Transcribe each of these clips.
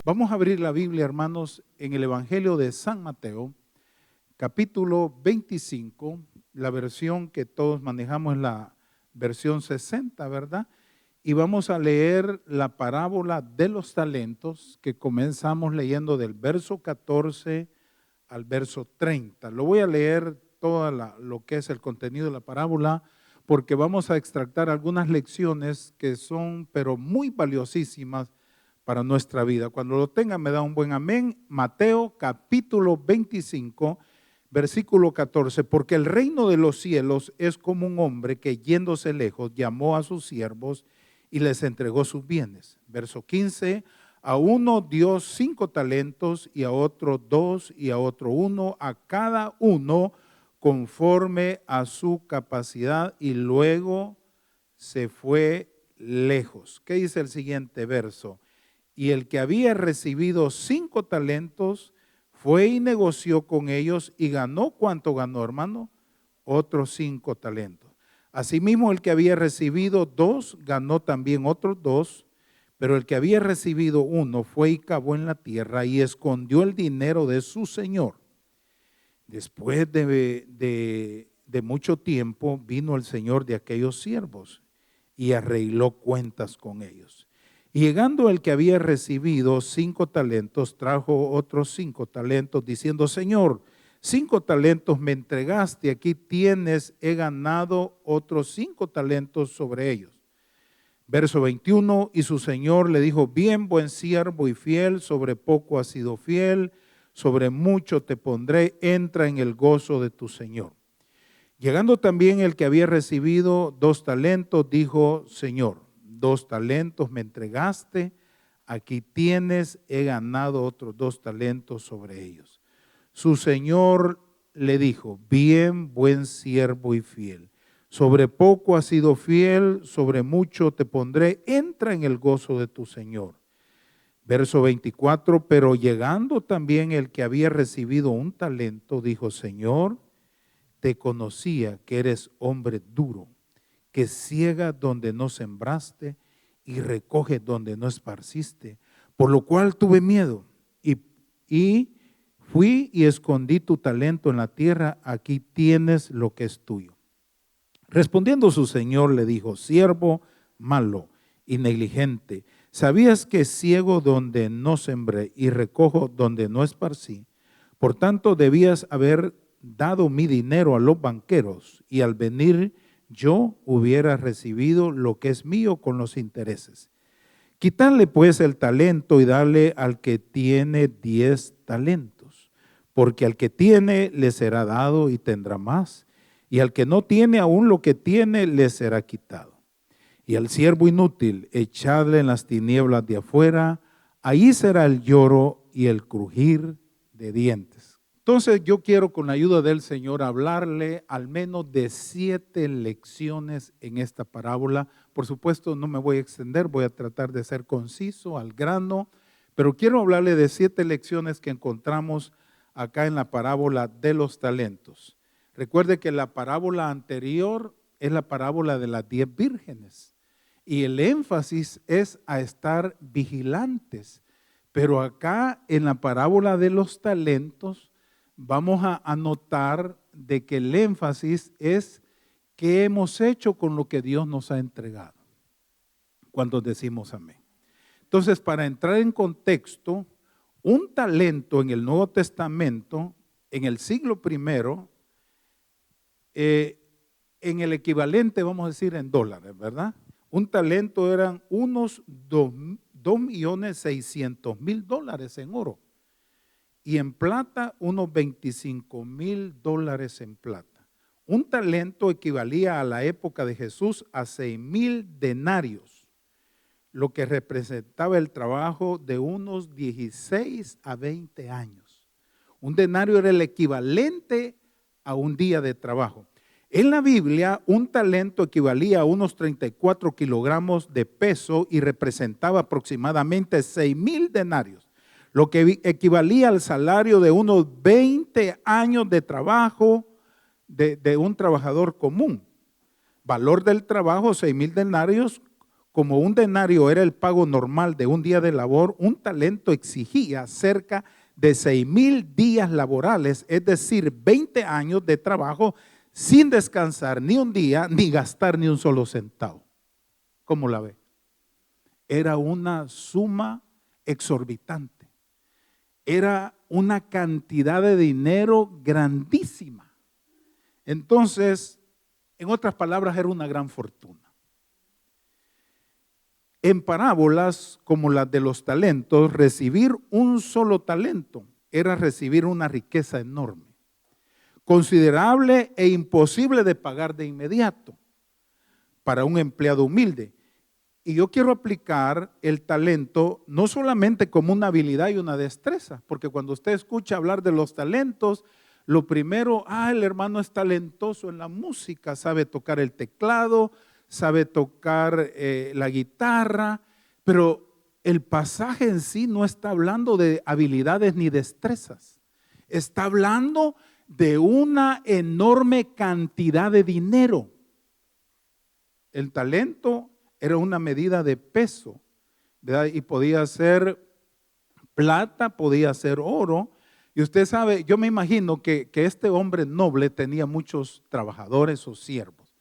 Vamos a abrir la Biblia, hermanos, en el Evangelio de San Mateo, capítulo 25. La versión que todos manejamos es la versión 60, ¿verdad? Y vamos a leer la parábola de los talentos que comenzamos leyendo del verso 14 al verso 30. Lo voy a leer todo lo que es el contenido de la parábola porque vamos a extractar algunas lecciones que son pero muy valiosísimas para nuestra vida. Cuando lo tengan me da un buen amén. Mateo capítulo 25, versículo 14. Porque el reino de los cielos es como un hombre que yéndose lejos llamó a sus siervos y les entregó sus bienes. Verso 15. A uno dio 5 talentos y a otro 2 y a otro 1, a cada uno conforme a su capacidad, y luego se fue lejos. ¿Qué dice el siguiente verso? Y el que había recibido 5 talentos fue y negoció con ellos y ganó. ¿Cuánto ganó, hermano? Otros 5 talentos. Asimismo, el que había recibido 2 ganó también otros 2. Pero el que había recibido 1 fue y cavó en la tierra y escondió el dinero de su señor. Después de mucho tiempo vino el señor de aquellos siervos y arregló cuentas con ellos. Y llegando el que había recibido 5 talentos, trajo otros 5 talentos, diciendo: Señor, 5 talentos me entregaste, aquí tienes, he ganado otros 5 talentos sobre ellos. Verso 21, y su señor le dijo: bien, buen siervo y fiel, sobre poco has sido fiel, sobre mucho te pondré, entra en el gozo de tu señor. Llegando también el que había recibido 2 talentos, dijo: Señor, 2 talentos me entregaste, aquí tienes, he ganado otros 2 talentos sobre ellos. Su señor le dijo: bien, buen siervo y fiel, sobre poco has sido fiel, sobre mucho te pondré, entra en el gozo de tu señor. Verso 24, pero llegando también el que había recibido 1 talento, dijo: Señor, te conocía que eres hombre duro, que ciega donde no sembraste y recoge donde no esparciste, por lo cual tuve miedo y fui y escondí tu talento en la tierra, aquí tienes lo que es tuyo. Respondiendo su señor le dijo: siervo malo y negligente, ¿sabías que ciego donde no sembré y recojo donde no esparcí? Por tanto debías haber dado mi dinero a los banqueros, y al venir yo hubiera recibido lo que es mío con los intereses. Quitadle pues el talento y dale al que tiene 10 talentos, porque al que tiene le será dado y tendrá más, y al que no tiene aún lo que tiene le será quitado. Y al siervo inútil echadle en las tinieblas de afuera, ahí será el lloro y el crujir de dientes. Entonces yo quiero, con la ayuda del Señor, hablarle al menos de 7 lecciones en esta parábola. Por supuesto no me voy a extender, voy a tratar de ser conciso, al grano, pero quiero hablarle de 7 lecciones que encontramos acá en la parábola de los talentos. Recuerde que la parábola anterior es la parábola de las 10 vírgenes y el énfasis es a estar vigilantes. Pero acá en la parábola de los talentos vamos a notar de que el énfasis es qué hemos hecho con lo que Dios nos ha entregado cuando decimos amén. Entonces, para entrar en contexto, un talento en el Nuevo Testamento, en el siglo primero, en el equivalente, vamos a decir en dólares, ¿verdad? Un talento eran unos 2.600.000 dólares en oro. Y en plata, unos $25,000 en plata. Un talento equivalía a la época de Jesús a 6,000 denarios, lo que representaba el trabajo de unos 16 a 20 años. Un denario era el equivalente a un día de trabajo. En la Biblia, un talento equivalía a unos 34 kilogramos de peso y representaba aproximadamente 6,000 denarios. Lo que equivalía al salario de unos 20 años de trabajo de un trabajador común. Valor del trabajo, 6,000 denarios, como un denario era el pago normal de un día de labor, un talento exigía cerca de 6,000 días laborales, es decir, 20 años de trabajo sin descansar ni un día, ni gastar ni un solo centavo. ¿Cómo la ve? Era una suma exorbitante. Era una cantidad de dinero grandísima. Entonces, en otras palabras, era una gran fortuna. En parábolas como las de los talentos, recibir un solo talento era recibir una riqueza enorme, considerable e imposible de pagar de inmediato para un empleado humilde. Y yo quiero aplicar el talento no solamente como una habilidad y una destreza, porque cuando usted escucha hablar de los talentos, lo primero, el hermano es talentoso en la música, sabe tocar el teclado, sabe tocar la guitarra, pero el pasaje en sí no está hablando de habilidades ni destrezas. Está hablando de una enorme cantidad de dinero. El talento era una medida de peso, ¿verdad? Y podía ser plata, podía ser oro. Y usted sabe, yo me imagino que este hombre noble tenía muchos trabajadores o siervos,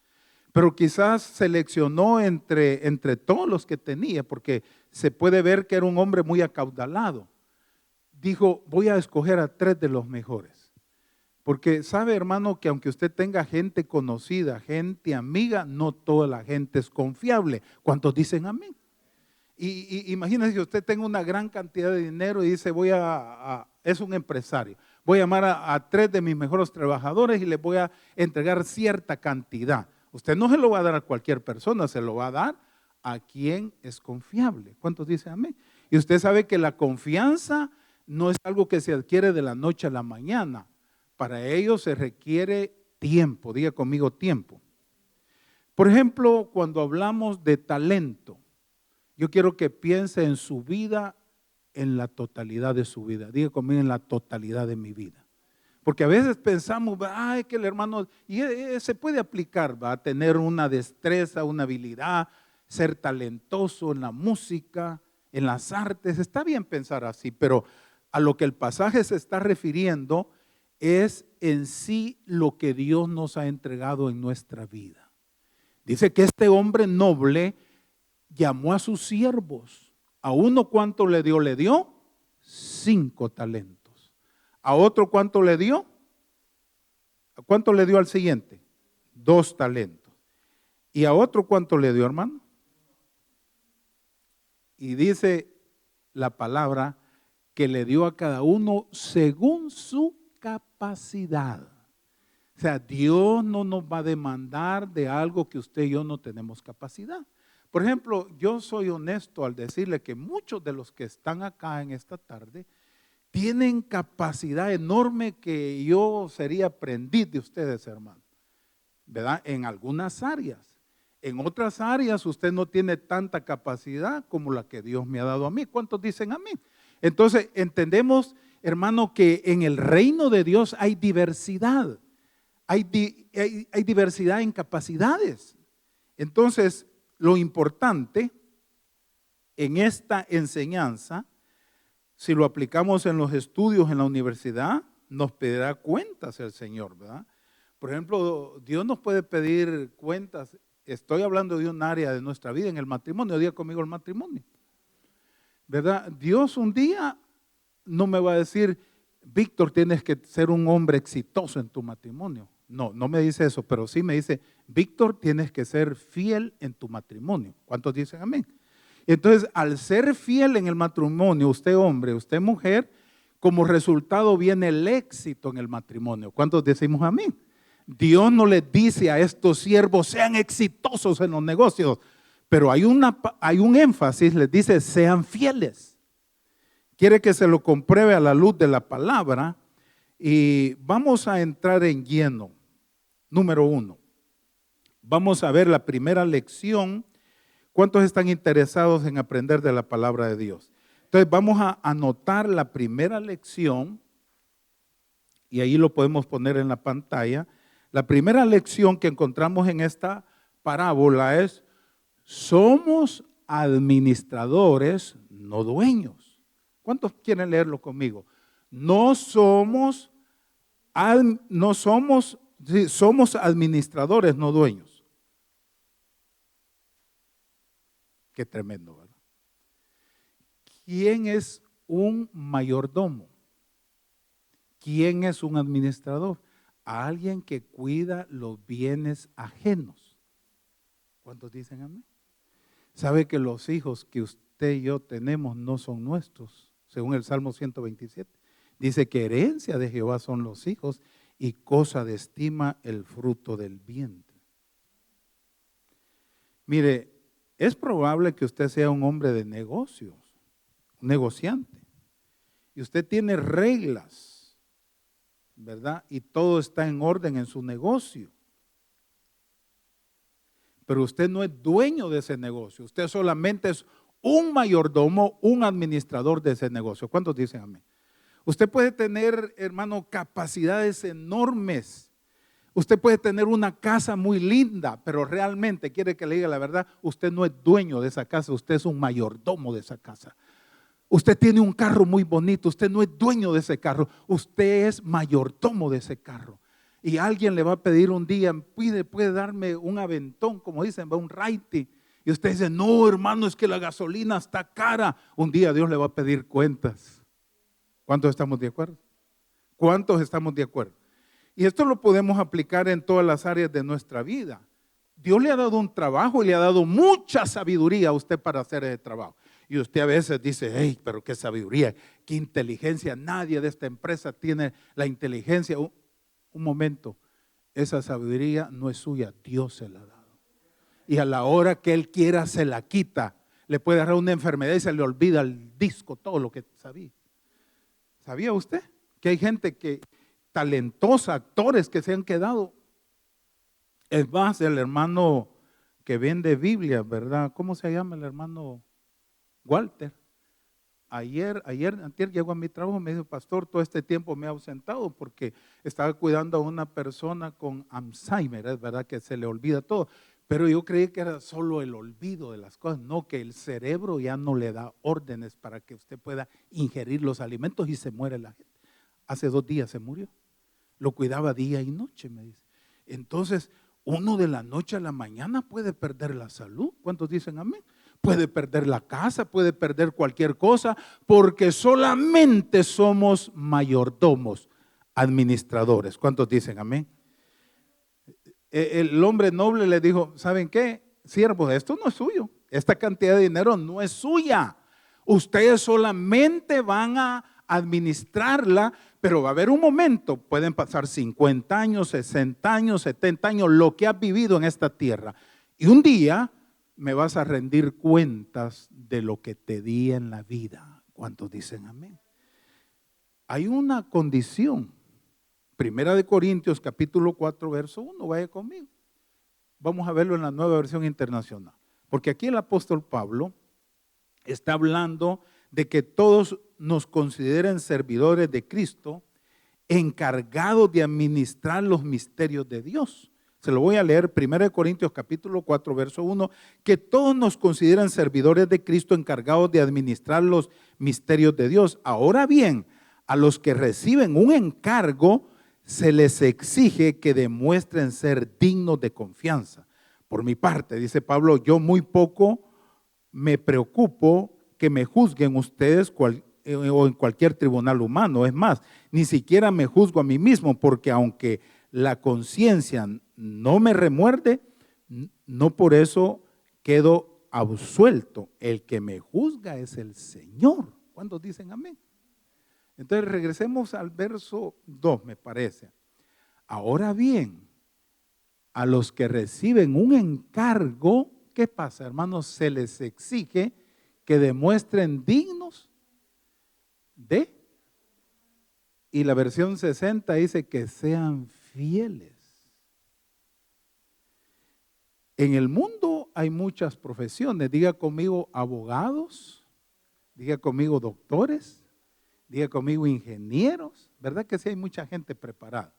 pero quizás seleccionó entre todos los que tenía, porque se puede ver que era un hombre muy acaudalado. Dijo, voy a escoger a 3 de los mejores. Porque sabe, hermano, que aunque usted tenga gente conocida, gente amiga, no toda la gente es confiable. ¿Cuántos dicen amén? Y imagínese que usted tenga una gran cantidad de dinero y dice, es un empresario, voy a llamar a 3 de mis mejores trabajadores y les voy a entregar cierta cantidad. Usted no se lo va a dar a cualquier persona, se lo va a dar a quien es confiable. ¿Cuántos dicen amén? Y usted sabe que la confianza no es algo que se adquiere de la noche a la mañana. Para ello se requiere tiempo, diga conmigo tiempo. Por ejemplo, cuando hablamos de talento, yo quiero que piense en su vida, en la totalidad de su vida. Diga conmigo, en la totalidad de mi vida. Porque a veces pensamos, que el hermano, y se puede aplicar, va a tener una destreza, una habilidad, ser talentoso en la música, en las artes. Está bien pensar así, pero a lo que el pasaje se está refiriendo es en sí lo que Dios nos ha entregado en nuestra vida. Dice que este hombre noble llamó a sus siervos. A uno, ¿cuánto le dio? Le dio 5 talentos. ¿A otro cuánto le dio? ¿Cuánto le dio al siguiente? 2 talentos. ¿Y a otro cuánto le dio, hermano? Y dice la palabra que le dio a cada uno según su capacidad. O sea, Dios no nos va a demandar de algo que usted y yo no tenemos capacidad. Por ejemplo, yo soy honesto al decirle que muchos de los que están acá en esta tarde tienen capacidad enorme que yo sería aprendiz de ustedes, hermano, ¿verdad? En algunas áreas. En otras áreas usted no tiene tanta capacidad como la que Dios me ha dado a mí. ¿Cuántos dicen amén? Entonces entendemos, hermano, que en el reino de Dios hay diversidad. Hay diversidad en capacidades. Entonces, lo importante en esta enseñanza, si lo aplicamos en los estudios en la universidad, nos pedirá cuentas el Señor, ¿verdad? Por ejemplo, Dios nos puede pedir cuentas. Estoy hablando de un área de nuestra vida, en el matrimonio. Diga conmigo el matrimonio, ¿verdad? Dios un día no me va a decir, Víctor, tienes que ser un hombre exitoso en tu matrimonio. No, no me dice eso, pero sí me dice, Víctor, tienes que ser fiel en tu matrimonio. ¿Cuántos dicen amén? Entonces, al ser fiel en el matrimonio, usted hombre, usted mujer, como resultado viene el éxito en el matrimonio. ¿Cuántos decimos amén? Dios no les dice a estos siervos, sean exitosos en los negocios, pero hay un énfasis, les dice, sean fieles. Quiere que se lo compruebe a la luz de la palabra y vamos a entrar en lleno. Número 1. Vamos a ver la primera lección. ¿Cuántos están interesados en aprender de la palabra de Dios? Entonces vamos a anotar la primera lección y ahí lo podemos poner en la pantalla. La primera lección que encontramos en esta parábola es Somos administradores, no dueños. ¿Cuántos quieren leerlo conmigo? No somos, sí, somos administradores, no dueños. Qué tremendo, ¿verdad? ¿Quién es un mayordomo? ¿Quién es un administrador? Alguien que cuida los bienes ajenos. ¿Cuántos dicen amén? ¿Sabe que los hijos que usted y yo tenemos no son nuestros? Según el Salmo 127. Dice que herencia de Jehová son los hijos y cosa de estima el fruto del vientre. Mire, es probable que usted sea un hombre de negocios, un negociante. Y usted tiene reglas, ¿verdad? Y todo está en orden en su negocio. Pero usted no es dueño de ese negocio. Usted solamente es un mayordomo, un administrador de ese negocio. ¿Cuántos dicen amén? Usted puede tener, hermano, capacidades enormes. Usted puede tener una casa muy linda, pero realmente, quiere que le diga la verdad, usted no es dueño de esa casa, usted es un mayordomo de esa casa. Usted tiene un carro muy bonito, usted no es dueño de ese carro, usted es mayordomo de ese carro. Y alguien le va a pedir un día, puede darme un aventón, como dicen, un raite. Y usted dice, no, hermano, es que la gasolina está cara. Un día Dios le va a pedir cuentas. ¿Cuántos estamos de acuerdo? ¿Cuántos estamos de acuerdo? Y esto lo podemos aplicar en todas las áreas de nuestra vida. Dios le ha dado un trabajo y le ha dado mucha sabiduría a usted para hacer ese trabajo. Y usted a veces dice, hey, pero qué sabiduría, qué inteligencia. Nadie de esta empresa tiene la inteligencia. Un momento, esa sabiduría no es suya, Dios se la ha dado. Y a la hora que Él quiera se la quita. Le puede dar una enfermedad y se le olvida el disco, todo lo que sabía. ¿Sabía usted que hay gente talentosa, actores que se han quedado? Es más, el hermano que vende Biblia, ¿verdad? ¿Cómo se llama el hermano Walter? Antier llegó a mi trabajo y me dijo, pastor, todo este tiempo me he ausentado porque estaba cuidando a una persona con Alzheimer, es verdad que se le olvida todo. Pero yo creí que era solo el olvido de las cosas, no, que el cerebro ya no le da órdenes para que usted pueda ingerir los alimentos y se muere la gente. Hace 2 días se murió. Lo cuidaba día y noche, me dice. Entonces, uno de la noche a la mañana puede perder la salud. ¿Cuántos dicen amén? Puede perder la casa, puede perder cualquier cosa, porque solamente somos mayordomos, administradores. ¿Cuántos dicen amén? El hombre noble le dijo, ¿saben qué? Siervos, esto no es suyo. Esta cantidad de dinero no es suya. Ustedes solamente van a administrarla, pero va a haber un momento, pueden pasar 50 años, 60 años, 70 años, lo que has vivido en esta tierra. Y un día me vas a rendir cuentas de lo que te di en la vida. ¿Cuántos dicen amén? Hay una condición. Primera de Corintios capítulo 4 verso 1, vaya conmigo. Vamos a verlo en la Nueva Versión Internacional. Porque aquí el apóstol Pablo está hablando de que todos nos consideren servidores de Cristo, encargados de administrar los misterios de Dios. Se lo voy a leer, 1 Corintios capítulo 4, verso 1, que todos nos consideran servidores de Cristo, encargados de administrar los misterios de Dios. Ahora bien, a los que reciben un encargo, se les exige que demuestren ser dignos de confianza. Por mi parte, dice Pablo, yo muy poco me preocupo que me juzguen ustedes o en cualquier tribunal humano. Es más, ni siquiera me juzgo a mí mismo, porque aunque la conciencia no me remuerde, no por eso quedo absuelto. El que me juzga es el Señor. ¿Cuántos dicen amén? Entonces regresemos al verso 2, me parece. Ahora bien, a los que reciben un encargo, ¿qué pasa, hermanos? Se les exige que demuestren dignos de, y la versión 60 dice que sean fieles. En el mundo hay muchas profesiones. Diga conmigo abogados, diga conmigo doctores, diga conmigo ingenieros. ¿Verdad que sí hay mucha gente preparada?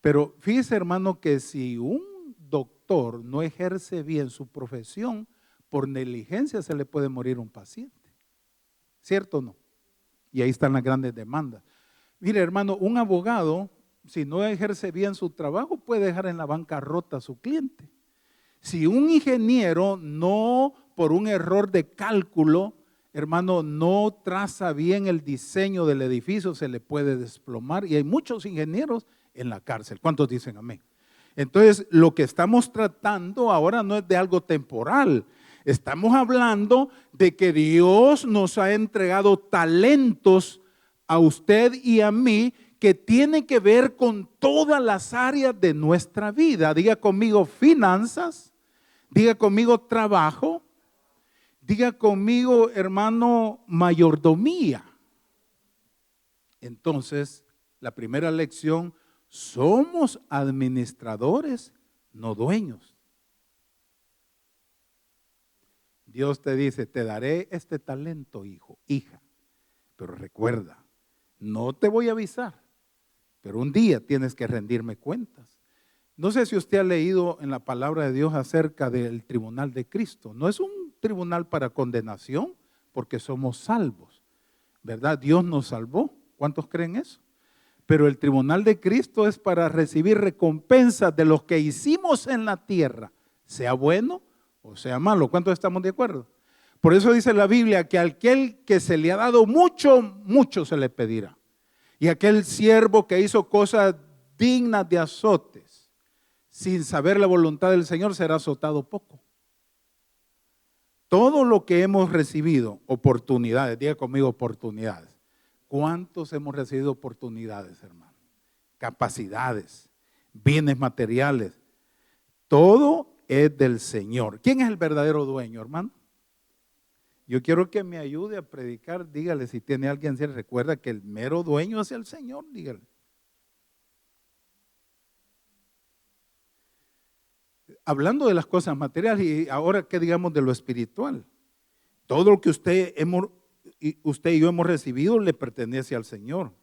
Pero fíjese, hermano, que si un doctor no ejerce bien su profesión, por negligencia se le puede morir un paciente. ¿Cierto o no? Y ahí están las grandes demandas. Mire, hermano, un abogado, si no ejerce bien su trabajo, puede dejar en la bancarrota a su cliente. Si un ingeniero no, por un error de cálculo, hermano, no traza bien el diseño del edificio, se le puede desplomar. Y hay muchos ingenieros en la cárcel. ¿Cuántos dicen amén? Entonces, lo que estamos tratando ahora no es de algo temporal. Estamos hablando de que Dios nos ha entregado talentos a usted y a mí que tienen que ver con todas las áreas de nuestra vida. Diga conmigo finanzas, diga conmigo trabajo, diga conmigo, hermano, mayordomía. Entonces, la primera lección, somos administradores, no dueños. Dios te dice, te daré este talento, hijo, hija. Pero recuerda, no te voy a avisar, pero un día tienes que rendirme cuentas. No sé si usted ha leído en la palabra de Dios acerca del tribunal de Cristo. No es un tribunal para condenación, porque somos salvos, ¿verdad? Dios nos salvó. ¿Cuántos creen eso? Pero el tribunal de Cristo es para recibir recompensas de los que hicimos en la tierra, sea bueno o sea malo. ¿Cuántos estamos de acuerdo? Por eso dice la Biblia que aquel que se le ha dado mucho, mucho se le pedirá. Y aquel siervo que hizo cosas dignas de azotes, sin saber la voluntad del Señor, será azotado poco. Todo lo que hemos recibido, oportunidades, diga conmigo oportunidades. ¿Cuántos hemos recibido oportunidades, hermano? Capacidades, bienes materiales. Todo es del Señor. ¿Quién es el verdadero dueño, hermano? Yo quiero que me ayude a predicar. Dígale, si tiene alguien, se recuerda que el mero dueño es el Señor, dígale. Hablando de las cosas materiales y ahora que digamos de lo espiritual. Todo lo que usted y yo hemos recibido le pertenece al Señor.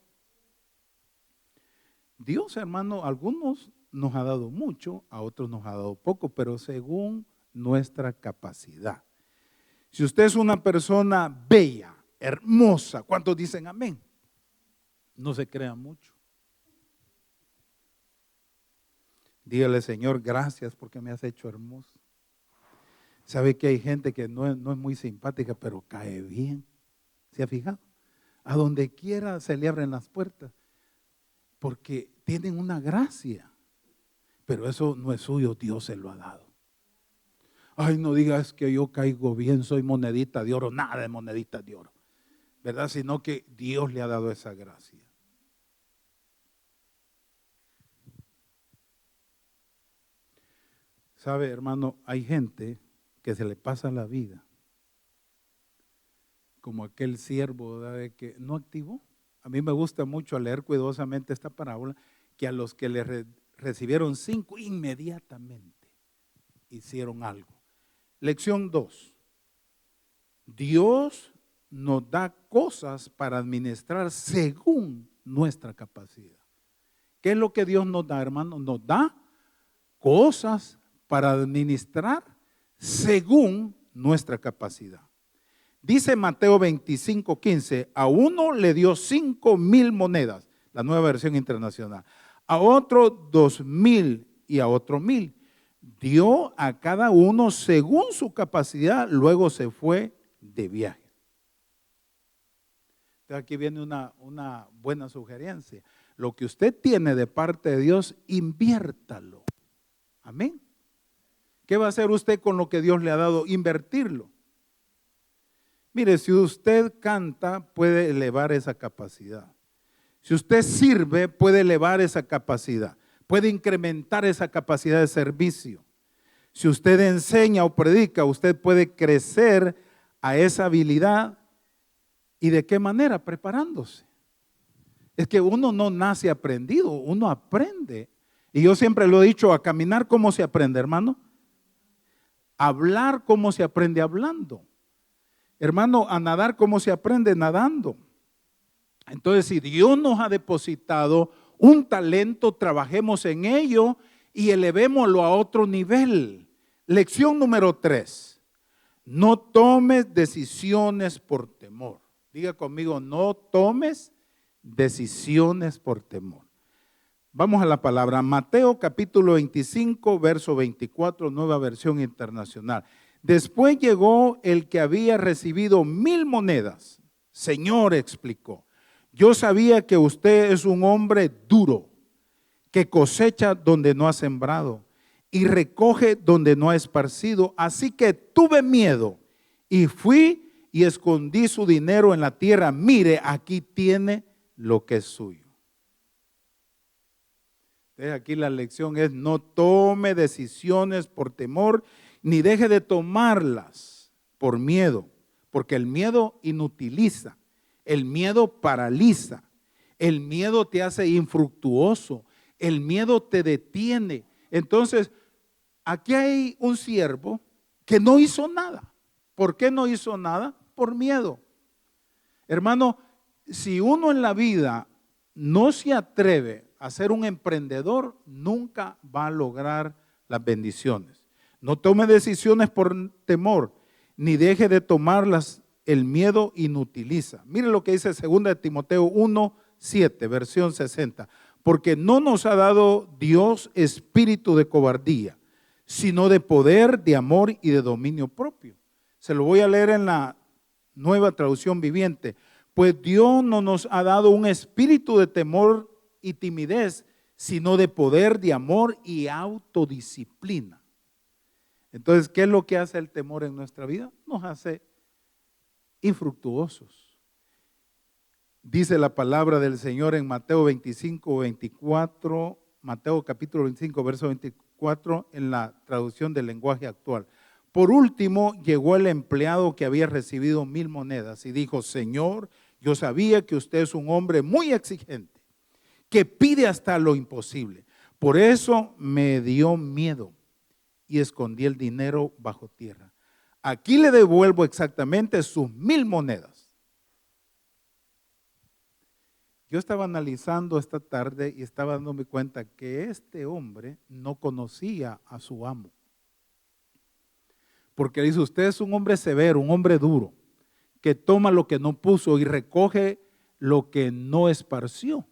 Dios, hermano, a algunos nos ha dado mucho, a otros nos ha dado poco, pero según nuestra capacidad. Si usted es una persona bella, hermosa, ¿cuántos dicen amén? No se crea mucho. Dígale, Señor, gracias porque me has hecho hermoso. ¿Sabe que hay gente que no es muy simpática, pero cae bien? ¿Se ha fijado? A donde quiera se le abren las puertas, porque tienen una gracia, pero eso no es suyo, Dios se lo ha dado. Ay, no digas que yo caigo bien, soy monedita de oro, nada de moneditas de oro, ¿verdad? Sino que Dios le ha dado esa gracia. ¿Sabe, hermano? Hay gente que se le pasa la vida como aquel siervo, ¿verdad?, que no activó. A mí me gusta mucho leer cuidadosamente esta parábola, que a los que le recibieron 5 inmediatamente hicieron algo. Lección 2. Dios nos da cosas para administrar según nuestra capacidad. ¿Qué es lo que Dios nos da, hermano? Nos da cosas para administrar según nuestra capacidad. Dice Mateo 25:15, a uno le dio 5,000 monedas, la Nueva Versión Internacional, a otro 2,000 y a otro 1,000. Dio a cada uno según su capacidad, luego se fue de viaje. Entonces aquí viene una buena sugerencia. Lo que usted tiene de parte de Dios, inviértalo. Amén. ¿Qué va a hacer usted con lo que Dios le ha dado? Invertirlo. Mire, si usted canta, puede elevar esa capacidad. Si usted sirve, puede elevar esa capacidad. Puede incrementar esa capacidad de servicio. Si usted enseña o predica, usted puede crecer a esa habilidad. ¿Y de qué manera? Preparándose. Es que uno no nace aprendido, uno aprende. Y yo siempre lo he dicho, a caminar, ¿cómo se aprende, hermano? A hablar, ¿cómo se aprende hablando? Hermano, a nadar, ¿cómo se aprende? Nadando. Entonces, si Dios nos ha depositado un talento, trabajemos en ello y elevémoslo a otro nivel. Lección número 3. No tomes decisiones por temor. Diga conmigo, no tomes decisiones por temor. Vamos a la palabra. Mateo capítulo 25, verso 24, nueva versión internacional. Después llegó el que había recibido 1000 monedas. Señor, explicó, yo sabía que usted es un hombre duro, que cosecha donde no ha sembrado y recoge donde no ha esparcido. Así que tuve miedo y fui y escondí su dinero en la tierra. Mire, aquí tiene lo que es suyo. Entonces aquí la lección es: no tome decisiones por temor, ni deje de tomarlas por miedo, porque el miedo inutiliza, el miedo paraliza, el miedo te hace infructuoso, el miedo te detiene. Entonces, aquí hay un siervo que no hizo nada. ¿Por qué no hizo nada? Por miedo. Hermano, si uno en la vida no se atreve a ser un emprendedor, nunca va a lograr las bendiciones. No tome decisiones por temor, ni deje de tomarlas. El miedo inutiliza. Mire lo que dice 2 de Timoteo 1:7, versión 60. Porque no nos ha dado Dios espíritu de cobardía, sino de poder, de amor y de dominio propio. Se lo voy a leer en la Nueva Traducción Viviente. Pues Dios no nos ha dado un espíritu de temor y timidez, sino de poder, de amor y autodisciplina. Entonces, ¿qué es lo que hace el temor en nuestra vida? Nos hace infructuosos. Dice la palabra del Señor en Mateo 25, 24, Mateo capítulo 25, verso 24, en la traducción del lenguaje actual. Por último, llegó el empleado que había recibido 1000 monedas y dijo: Señor, yo sabía que usted es un hombre muy exigente, que pide hasta lo imposible. Por eso me dio miedo y escondí el dinero bajo tierra. Aquí le devuelvo exactamente sus 1000 monedas. Yo estaba analizando esta tarde y estaba dándome cuenta que este hombre no conocía a su amo. Porque dice: usted es un hombre severo, un hombre duro, que toma lo que no puso y recoge lo que no esparció.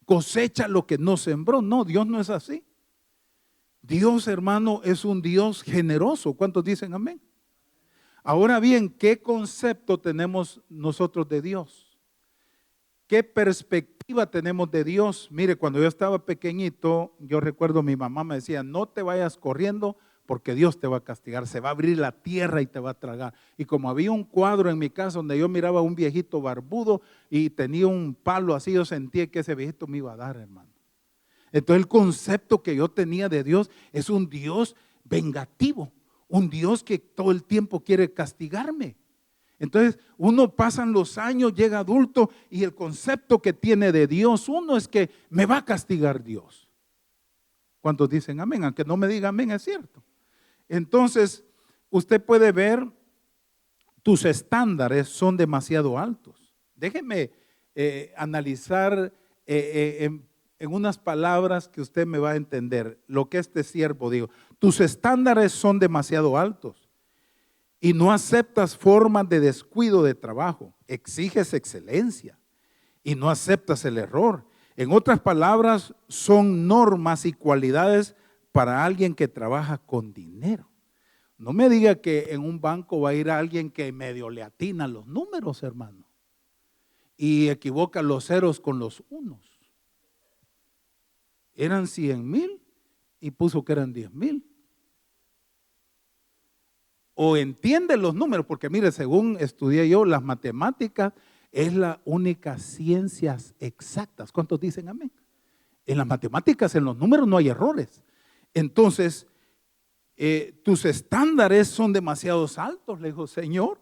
Cosecha lo que no sembró. No, Dios no es así. Dios, hermano, es un Dios generoso. ¿Cuántos dicen amén? Ahora bien, ¿qué concepto tenemos nosotros de Dios? ¿Qué perspectiva tenemos de Dios? Mire, cuando yo estaba pequeñito, yo recuerdo mi mamá me decía: no te vayas corriendo porque Dios te va a castigar, se va a abrir la tierra y te va a tragar. Y como había un cuadro en mi casa donde yo miraba a un viejito barbudo y tenía un palo así, yo sentía que ese viejito me iba a dar, hermano. Entonces el concepto que yo tenía de Dios es un Dios vengativo, un Dios que todo el tiempo quiere castigarme. Entonces uno pasan los años, llega adulto y el concepto que tiene de Dios uno es que me va a castigar Dios. ¿Cuántos dicen amén? Aunque no me diga amén, es cierto. Entonces usted puede ver, tus estándares son demasiado altos. Déjeme analizar en unas palabras que usted me va a entender lo que este siervo dijo. Tus estándares son demasiado altos y no aceptas formas de descuido de trabajo. Exiges excelencia y no aceptas el error. En otras palabras, son normas y cualidades para alguien que trabaja con dinero. No me diga que en un banco va a ir alguien que medio le atina los números, hermano, y equivoca los ceros con los unos. Eran 100,000 y puso que eran 10,000. O entiende los números, porque mire, según estudié yo, las matemáticas es la única ciencia exactas. ¿Cuántos dicen amén? En las matemáticas, en los números no hay errores. Entonces, tus estándares son demasiado altos, le dijo: Señor,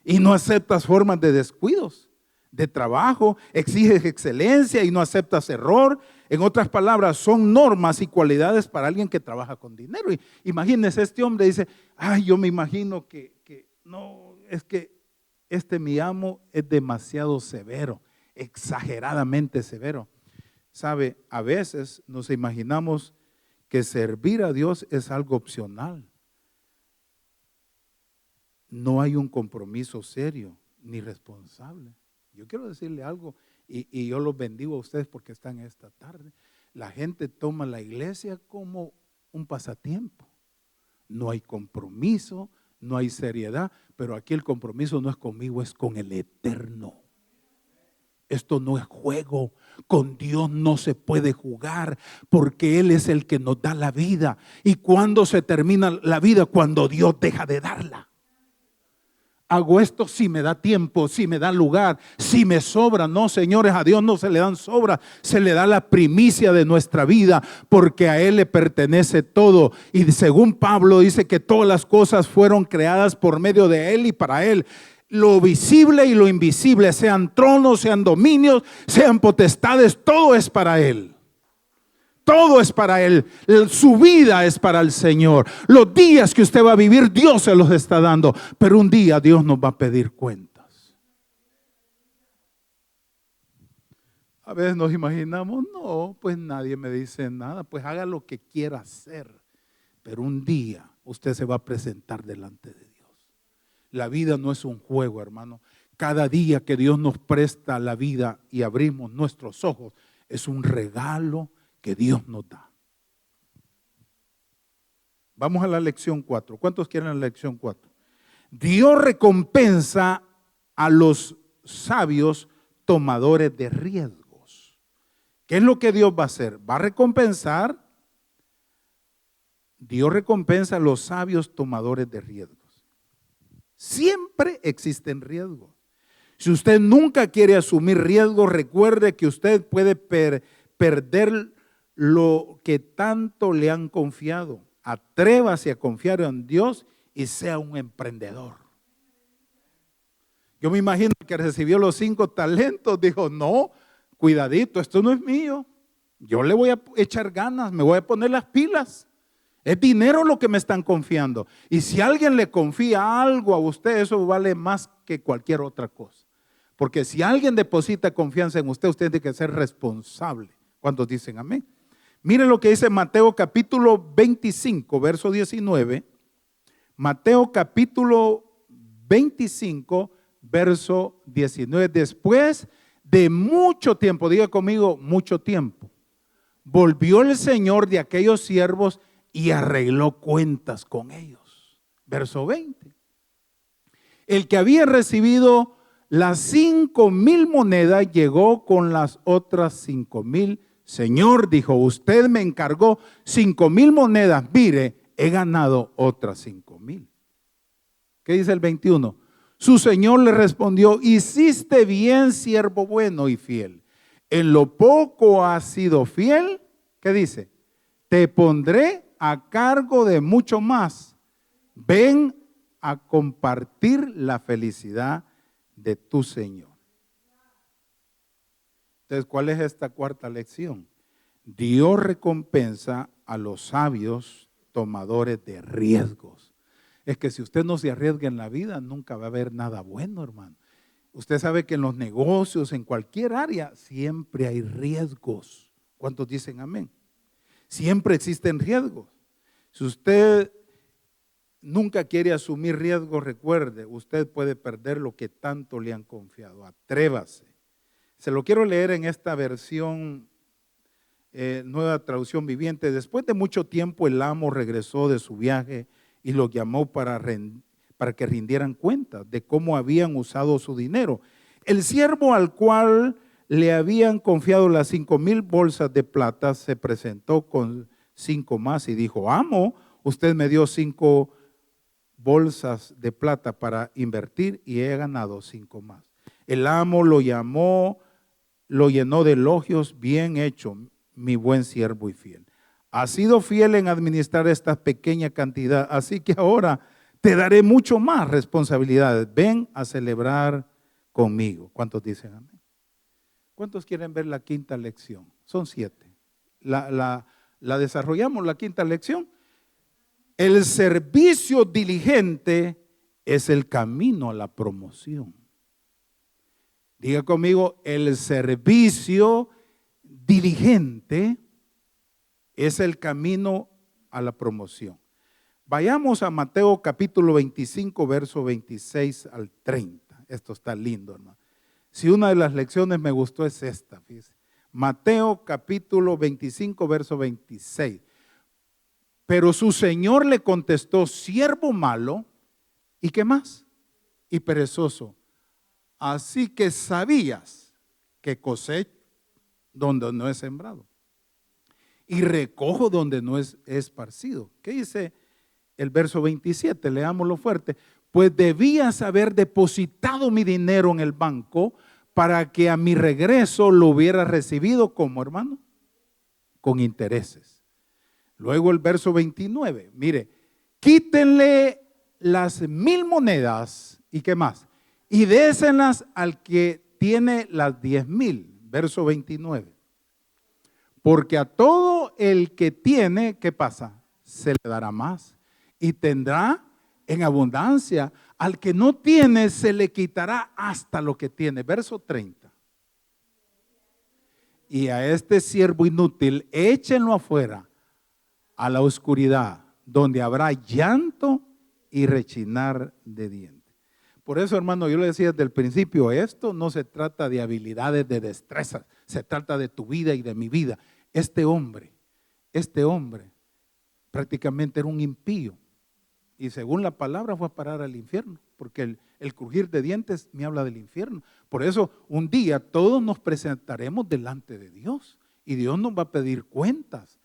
y no aceptas formas de descuidos de trabajo, exiges excelencia y no aceptas error. En otras palabras, son normas y cualidades para alguien que trabaja con dinero. Y imagínense, este hombre dice: ay, yo me imagino que no, es que mi amo es demasiado severo, exageradamente severo. Sabe, a veces nos imaginamos que servir a Dios es algo opcional. no hay un compromiso serio ni responsable. Yo quiero decirle algo y yo los bendigo a ustedes porque están esta tarde. La gente toma la iglesia como un pasatiempo. No hay compromiso, no hay seriedad, pero aquí el compromiso no es conmigo, es con el Eterno. Esto no es juego, con Dios no se puede jugar porque Él es el que nos da la vida. ¿Y cuándo se termina la vida? Cuando Dios deja de darla. Hago esto si me da tiempo, si me da lugar, si me sobra. No, señores, a Dios no se le dan sobra, se le da la primicia de nuestra vida porque a Él le pertenece todo. Y según Pablo dice que todas las cosas fueron creadas por medio de Él y para Él. Lo visible y lo invisible, sean tronos, sean dominios, sean potestades, todo es para Él. Todo es para Él. Su vida es para el Señor. Los días que usted va a vivir, Dios se los está dando. Pero un día Dios nos va a pedir cuentas. A veces nos imaginamos, no, pues nadie me dice nada. Pues haga lo que quiera hacer. Pero un día usted se va a presentar delante de Dios. La vida no es un juego, hermano. Cada día que Dios nos presta la vida y abrimos nuestros ojos, es un regalo que Dios nos da. Vamos a la lección 4. ¿Cuántos quieren la lección 4? Dios recompensa a los sabios tomadores de riesgos. ¿Qué es lo que Dios va a hacer? Va a recompensar. Dios recompensa a los sabios tomadores de riesgos. Siempre existen riesgos. Si usted nunca quiere asumir riesgos, recuerde que usted puede perder lo que tanto le han confiado. Atrévase a confiar en Dios y sea un emprendedor. Yo me imagino que recibió los 5 talentos, dijo, no, cuidadito, esto no es mío. Yo le voy a echar ganas, me voy a poner las pilas. Es dinero lo que me están confiando. Y si alguien le confía algo a usted, eso vale más que cualquier otra cosa. Porque si alguien deposita confianza en usted, usted tiene que ser responsable. ¿Cuántos dicen amén? Miren lo que dice Mateo capítulo 25, verso 19. Mateo capítulo 25, verso 19. Después de mucho tiempo, diga conmigo, mucho tiempo, volvió el Señor de aquellos siervos y arregló cuentas con ellos. Verso 20. El que había recibido las 5,000 monedas llegó con las otras 5,000. Señor, dijo, usted me encargó 5,000 monedas. Mire, he ganado otras 5,000. ¿Qué dice el 21? Su Señor le respondió, hiciste bien, siervo bueno y fiel. En lo poco has sido fiel. ¿Qué dice? Te pondré a cargo de mucho más. Ven a compartir la felicidad de tu Señor. Entonces, ¿cuál es esta cuarta lección? Dios recompensa a los sabios tomadores de riesgos. Es que si usted no se arriesga en la vida, nunca va a haber nada bueno, hermano. Usted sabe que en los negocios, en cualquier área, siempre hay riesgos. ¿Cuántos dicen amén? Siempre existen riesgos. Si usted nunca quiere asumir riesgos, recuerde, usted puede perder lo que tanto le han confiado. Atrévase. Se lo quiero leer en esta versión, nueva traducción viviente. Después de mucho tiempo el amo regresó de su viaje y los llamó para que rindieran cuenta de cómo habían usado su dinero. El siervo al cual le habían confiado las 5,000 bolsas de plata se presentó con 5 más y dijo, amo, usted me dio 5 bolsas de plata para invertir y he ganado 5 más. El amo lo llamó, lo llenó de elogios, bien hecho, mi buen siervo y fiel. Has sido fiel en administrar esta pequeña cantidad, así que ahora te daré mucho más responsabilidades. Ven a celebrar conmigo. ¿Cuántos dicen amén? ¿Cuántos quieren ver la quinta lección? Son 7. La desarrollamos, la quinta lección. El servicio diligente es el camino a la promoción. Diga conmigo, el servicio diligente es el camino a la promoción. Vayamos a Mateo capítulo 25, verso 26 al 30. Esto está lindo, hermano. Si una de las lecciones me gustó es esta, fíjese. Mateo capítulo 25, verso 26. Pero su señor le contestó: siervo malo, ¿y qué más? Y perezoso. Así que sabías que cosecho donde no es sembrado y recojo donde no es esparcido. ¿Qué dice el verso 27? Leámoslo fuerte. Pues debías haber depositado mi dinero en el banco para que a mi regreso lo hubiera recibido como, hermano, con intereses. Luego el verso 29, mire, quítenle las 1000 monedas y qué más, y désenlas al que tiene las 10,000. Verso 29. Porque a todo el que tiene, ¿qué pasa? Se le dará más y tendrá en abundancia. Al que no tiene, se le quitará hasta lo que tiene. Verso 30. Y a este siervo inútil, échenlo afuera a la oscuridad, donde habrá llanto y rechinar de dientes. Por eso, hermano, yo le decía desde el principio, esto no se trata de habilidades, de destrezas, se trata de tu vida y de mi vida. Este hombre prácticamente era un impío y según la palabra fue a parar al infierno, porque el crujir de dientes me habla del infierno. Por eso un día todos nos presentaremos delante de Dios y Dios nos va a pedir cuentas.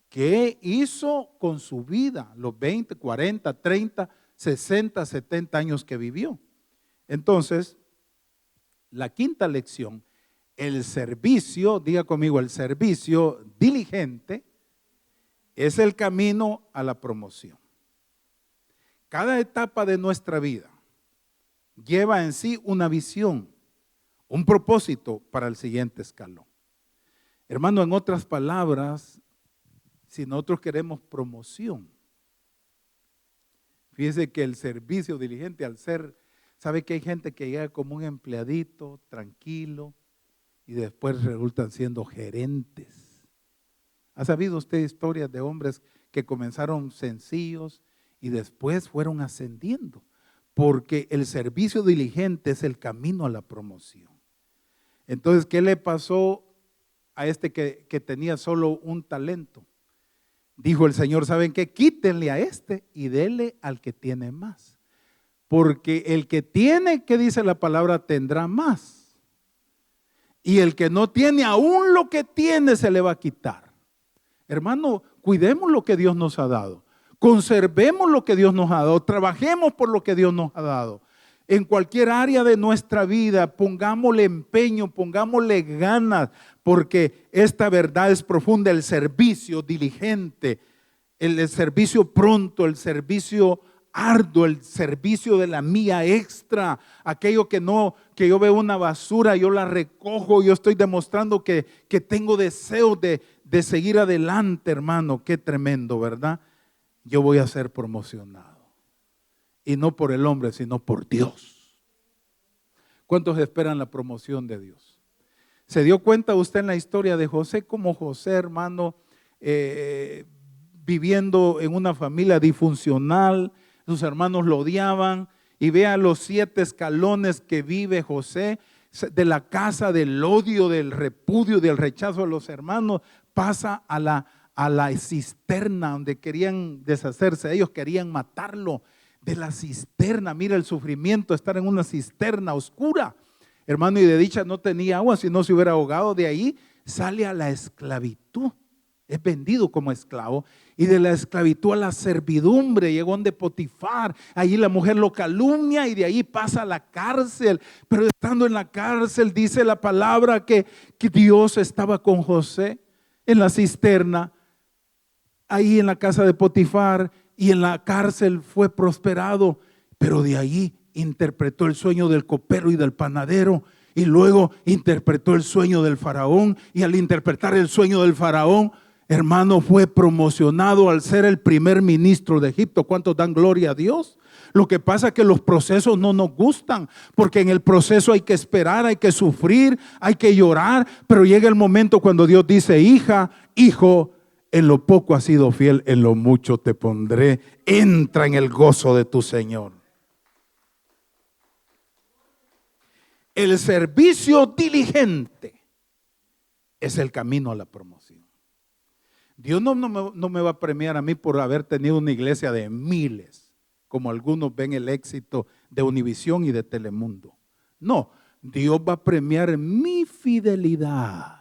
¿Qué hizo con su vida? Los 20, 40, 30, 60, 70 años que vivió. Entonces, la quinta lección, el servicio, diga conmigo, el servicio diligente es el camino a la promoción. Cada etapa de nuestra vida lleva en sí una visión, un propósito para el siguiente escalón. Hermano, en otras palabras, si nosotros queremos promoción, fíjese que el servicio diligente al ser, sabe que hay gente que llega como un empleadito, tranquilo, y después resultan siendo gerentes. ¿Ha sabido usted historias de hombres que comenzaron sencillos y después fueron ascendiendo? Porque el servicio diligente es el camino a la promoción. Entonces, ¿qué le pasó a este que tenía solo un talento? Dijo el Señor, ¿saben qué? Quítenle a este y denle al que tiene más. Porque el que tiene, ¿qué dice la palabra? Tendrá más. Y el que no tiene, aún lo que tiene se le va a quitar. Hermano, cuidemos lo que Dios nos ha dado. Conservemos lo que Dios nos ha dado. Trabajemos por lo que Dios nos ha dado. En cualquier área de nuestra vida, pongámosle empeño, pongámosle ganas, porque esta verdad es profunda. El servicio diligente, el servicio pronto, el servicio arduo, el servicio de la mía extra, aquello que yo veo una basura, yo la recojo, yo estoy demostrando que tengo deseo de seguir adelante, hermano. Qué tremendo, ¿verdad? Yo voy a ser promocionado. Y no por el hombre, sino por Dios. ¿Cuántos esperan la promoción de Dios? ¿Se dio cuenta usted en la historia de José, como José, hermano, viviendo en una familia disfuncional, sus hermanos lo odiaban, y vea los 7 escalones que vive José, de la casa del odio, del repudio, del rechazo de los hermanos, pasa a la cisterna donde querían deshacerse, ellos querían matarlo. De la cisterna, mira el sufrimiento, estar en una cisterna oscura, hermano, y de dicha no tenía agua, si no se hubiera ahogado. De ahí sale a la esclavitud, es vendido como esclavo, y de la esclavitud a la servidumbre, llegó donde Potifar, allí la mujer lo calumnia y de ahí pasa a la cárcel. Pero estando en la cárcel dice la palabra que Dios estaba con José en la cisterna, ahí en la casa de Potifar, y en la cárcel fue prosperado, pero de ahí interpretó el sueño del copero y del panadero, y luego interpretó el sueño del faraón, y al interpretar el sueño del faraón, hermano, fue promocionado al ser el primer ministro de Egipto. ¿Cuántos dan gloria a Dios? Lo que pasa es que los procesos no nos gustan, porque en el proceso hay que esperar, hay que sufrir, hay que llorar, pero llega el momento cuando Dios dice: hija, hijo, En lo poco has sido fiel, en lo mucho te pondré. Entra en el gozo de tu Señor. El servicio diligente es el camino a la promoción. Dios no me va a premiar a mí por haber tenido una iglesia de miles, como algunos ven el éxito de Univisión y de Telemundo. No, Dios va a premiar mi fidelidad.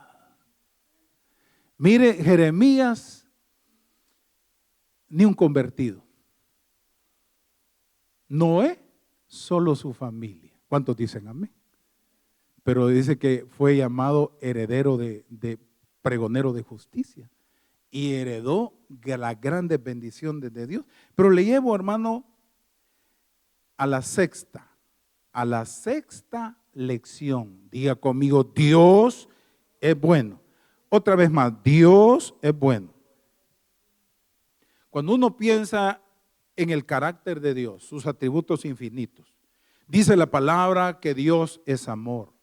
Mire, Jeremías, ni un convertido. Noé, solo su familia. ¿Cuántos dicen amén? Pero dice que fue llamado heredero de pregonero de justicia y heredó la grande bendición de Dios. Pero le llevo, hermano, a la sexta lección. Diga conmigo, Dios es bueno. Otra vez más, Dios es bueno. Cuando uno piensa en el carácter de Dios, sus atributos infinitos, dice la palabra que Dios es amor.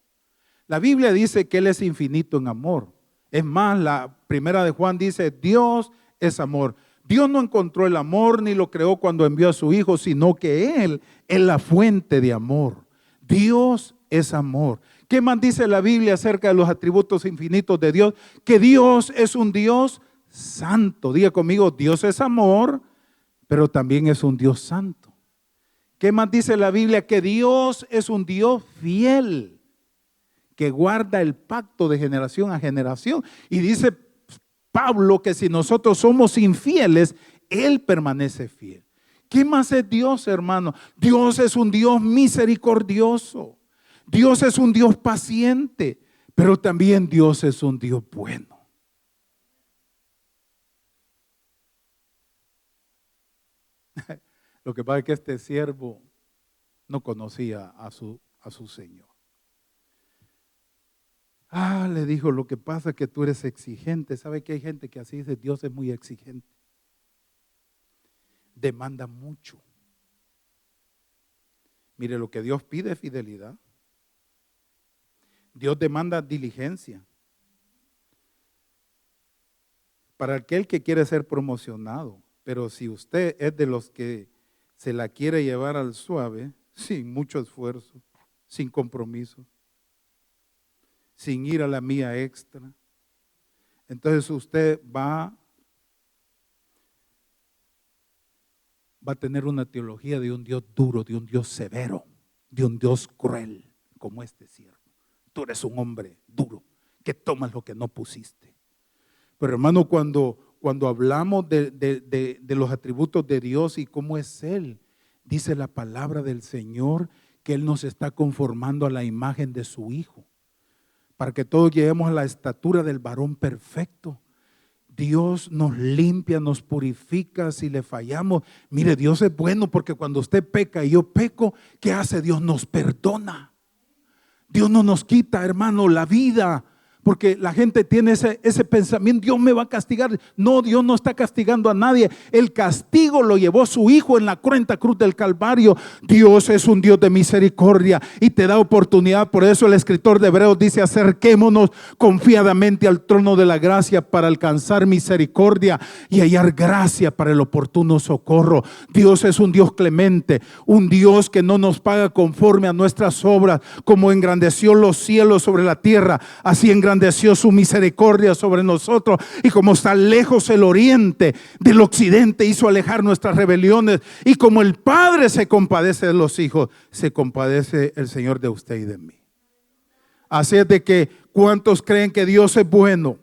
La Biblia dice que Él es infinito en amor. Es más, la primera de Juan dice, Dios es amor. Dios no encontró el amor ni lo creó cuando envió a su Hijo, sino que Él es la fuente de amor. Dios es amor. ¿Qué más dice la Biblia acerca de los atributos infinitos de Dios? Que Dios es un Dios santo. Diga conmigo, Dios es amor, pero también es un Dios santo. ¿Qué más dice la Biblia? Que Dios es un Dios fiel, que guarda el pacto de generación a generación. Y dice Pablo que si nosotros somos infieles, Él permanece fiel. ¿Qué más es Dios, hermano? Dios es un Dios misericordioso. Dios es un Dios paciente, pero también Dios es un Dios bueno. Lo que pasa es que este siervo no conocía a su Señor. Le dijo, lo que pasa es que tú eres exigente. ¿Sabe que hay gente que así dice? Dios es muy exigente. Demanda mucho. Mire, lo que Dios pide es fidelidad. Dios demanda diligencia. Para aquel que quiere ser promocionado, pero si usted es de los que se la quiere llevar al suave, sin mucho esfuerzo, sin compromiso, sin ir a la mía extra, entonces usted va a tener una teología de un Dios duro, de un Dios severo, de un Dios cruel, como este siervo. Tú eres un hombre duro, que tomas lo que no pusiste. Pero hermano, cuando hablamos de los atributos de Dios y cómo es Él, dice la palabra del Señor que Él nos está conformando a la imagen de su Hijo, para que todos lleguemos a la estatura del varón perfecto. Dios nos limpia, nos purifica si le fallamos. Mire, Dios es bueno porque cuando usted peca y yo peco, ¿qué hace? Dios nos perdona. Dios no nos quita, hermano, la vida. Porque la gente tiene ese pensamiento, Dios me va a castigar. No, Dios no está castigando a nadie. El castigo lo llevó su Hijo en la cruenta cruz del Calvario. Dios es un Dios de misericordia y te da oportunidad. Por eso el escritor de Hebreos dice, acerquémonos confiadamente al trono de la gracia para alcanzar misericordia y hallar gracia para el oportuno socorro. Dios es un Dios clemente, un Dios que no nos paga conforme a nuestras obras. Como engrandeció los cielos sobre la tierra, así engrandeció su misericordia sobre nosotros. Y como está lejos el oriente del occidente, hizo alejar nuestras rebeliones. Y como el Padre se compadece de los hijos, se compadece el Señor de usted y de mí. Así es de que, ¿cuántos creen que Dios es bueno?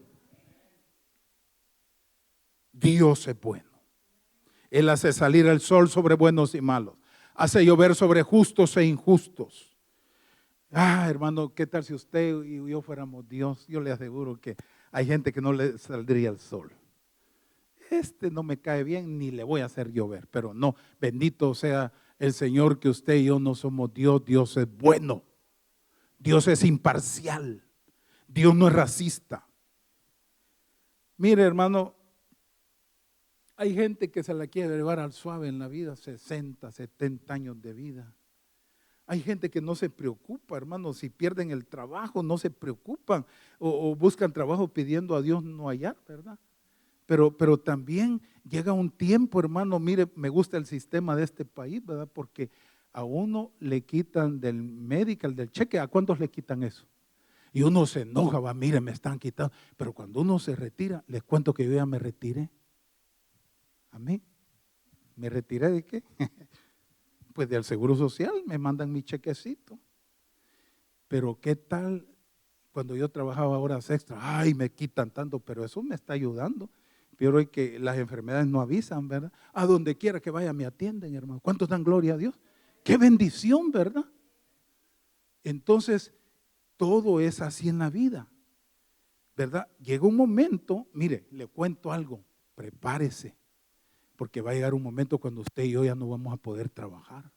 Dios es bueno. Él hace salir el sol sobre buenos y malos, hace llover sobre justos e injustos. Hermano, ¿qué tal si usted y yo fuéramos Dios? Yo le aseguro que hay gente que no le saldría el sol. Este no me cae bien, ni le voy a hacer llover. Pero no, bendito sea el Señor que usted y yo no somos Dios. Dios es bueno. Dios es imparcial. Dios no es racista. Mire, hermano, hay gente que se la quiere llevar al suave en la vida, 60, 70 años de vida. Hay gente que no se preocupa, hermano, si pierden el trabajo, no se preocupan o buscan trabajo pidiendo a Dios no hallar, ¿verdad? Pero también llega un tiempo, hermano, mire, me gusta el sistema de este país, ¿verdad? Porque a uno le quitan del medical, del cheque, ¿a cuántos le quitan eso? Y uno se enoja, va, mire, me están quitando. Pero cuando uno se retira, les cuento que yo ya me retiré. ¿A mí? ¿Me retiré de qué? Pues del Seguro Social, me mandan mi chequecito. Pero ¿qué tal cuando yo trabajaba horas extras? Ay, me quitan tanto, pero eso me está ayudando. Pero hoy que las enfermedades no avisan, ¿verdad? A donde quiera que vaya me atienden, hermano. ¿Cuántos dan gloria a Dios? ¡Qué bendición!, ¿verdad? Entonces, todo es así en la vida, ¿verdad? Llega un momento, mire, le cuento algo, prepárese, porque va a llegar un momento cuando usted y yo ya no vamos a poder trabajar.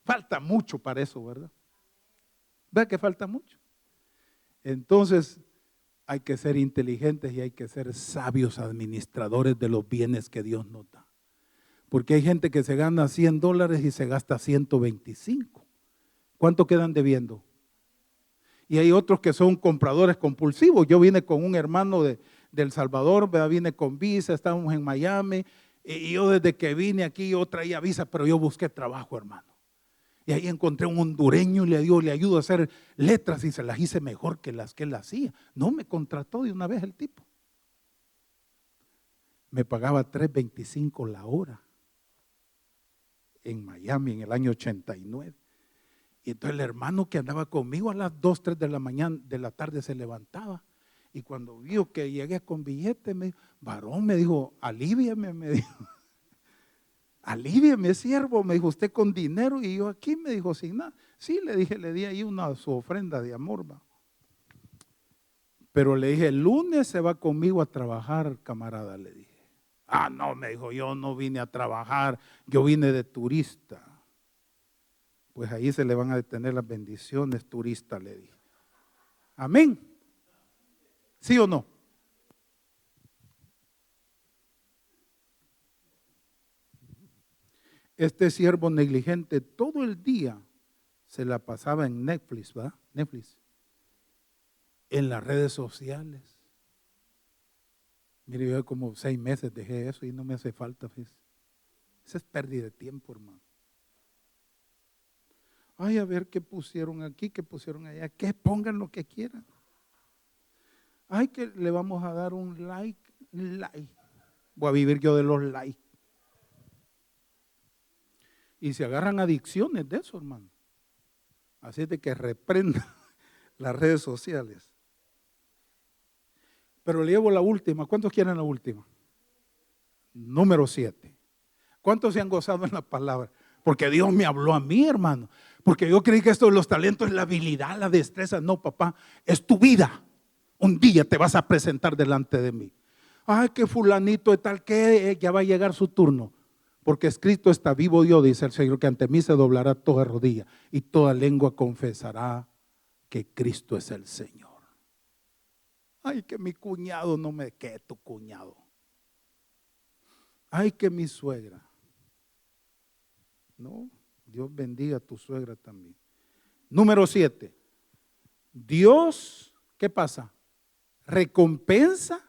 Falta mucho para eso, ¿verdad? ¿Verdad que falta mucho? Entonces, hay que ser inteligentes y hay que ser sabios administradores de los bienes que Dios nos da. Porque hay gente que se gana $100 y se gasta 125. ¿Cuánto quedan debiendo? Y hay otros que son compradores compulsivos. Yo vine con un hermano de El Salvador, ¿verdad? Vine con visa, estábamos en Miami. Y yo desde que vine aquí, yo traía visa, pero yo busqué trabajo, hermano. Y ahí encontré un hondureño y le ayudo a hacer letras y se las hice mejor que las que él hacía. No, me contrató de una vez el tipo. Me pagaba $3.25 la hora en Miami en el año 89. Y entonces el hermano que andaba conmigo a las 2, 3 de la mañana, de la tarde se levantaba. Y cuando vio que llegué con billete, me dijo, varón, me dijo, alíviame, me dijo. Alíviame, siervo, me dijo, usted con dinero. Y yo aquí, me dijo, sin nada. Sí, le dije, le di ahí su ofrenda de amor, va. Pero le dije, el lunes se va conmigo a trabajar, camarada, le dije. Ah, no, me dijo, yo no vine a trabajar, yo vine de turista. Pues ahí se le van a detener las bendiciones, turista, le dije. Amén. ¿Sí o no? Este siervo negligente todo el día se la pasaba en Netflix, ¿verdad? Netflix. En las redes sociales. Mire, yo como 6 meses dejé eso y no me hace falta, fíjese. Esa es pérdida de tiempo, hermano. Ay, a ver qué pusieron aquí, qué pusieron allá, que pongan lo que quieran. Ay, que le vamos a dar un like. Voy a vivir yo de los likes. Y se agarran adicciones de eso, hermano. Así es de que reprendan las redes sociales. Pero le llevo la última. ¿Cuántos quieren la última? Número 7. ¿Cuántos se han gozado en la palabra? Porque Dios me habló a mí, hermano. Porque yo creí que esto de los talentos es la habilidad, la destreza. No, papá, es tu vida. Un día te vas a presentar delante de mí. Ay, que fulanito de tal, que ya va a llegar su turno. Porque escrito está, vivo Dios, dice el Señor, que ante mí se doblará toda rodilla y toda lengua confesará que Cristo es el Señor. Ay, que mi cuñado no me quede, tu cuñado. Ay, que mi suegra. No, Dios bendiga a tu suegra también. Número 7. Dios, ¿qué pasa? Recompensa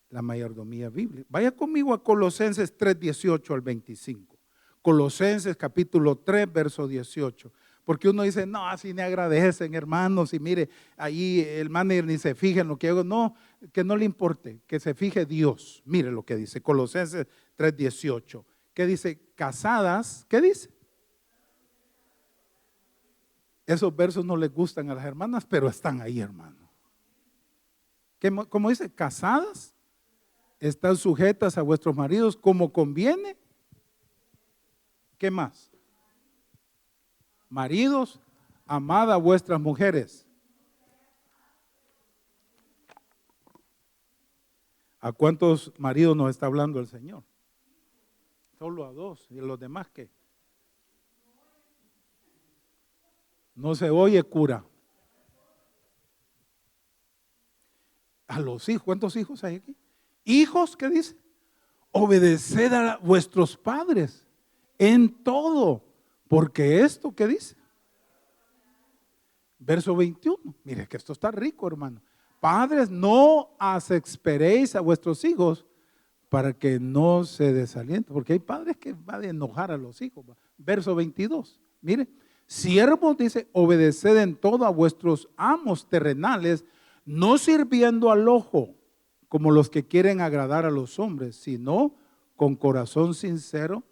la mayordomía bíblica. Vaya conmigo a Colosenses 3, 18 al 25. Colosenses capítulo 3, verso 18. Porque uno dice, no, así me agradecen, hermanos, y mire, ahí el manager ni se fija en lo que hago. No, que no le importe, que se fije Dios. Mire lo que dice Colosenses 3, 18. ¿Qué dice? Casadas, ¿qué dice? Esos versos no les gustan a las hermanas, pero están ahí, hermano. ¿Cómo dice? Casadas, están sujetas a vuestros maridos como conviene. ¿Qué más? Maridos, amad a vuestras mujeres. ¿A cuántos maridos nos está hablando el Señor? Solo a 2. ¿Y los demás qué? No se oye, cura. A los hijos. ¿Cuántos hijos hay aquí? Hijos, ¿qué dice? Obedeced a vuestros padres en todo. Porque esto, ¿qué dice? Verso 21. Mire que esto está rico, hermano. Padres, no exasperéis a vuestros hijos para que no se desalienten, porque hay padres que van a enojar a los hijos. Verso 22, mire, siervos, dice, obedeced en todo a vuestros amos terrenales, no sirviendo al ojo, como los que quieren agradar a los hombres, sino con corazón sincero,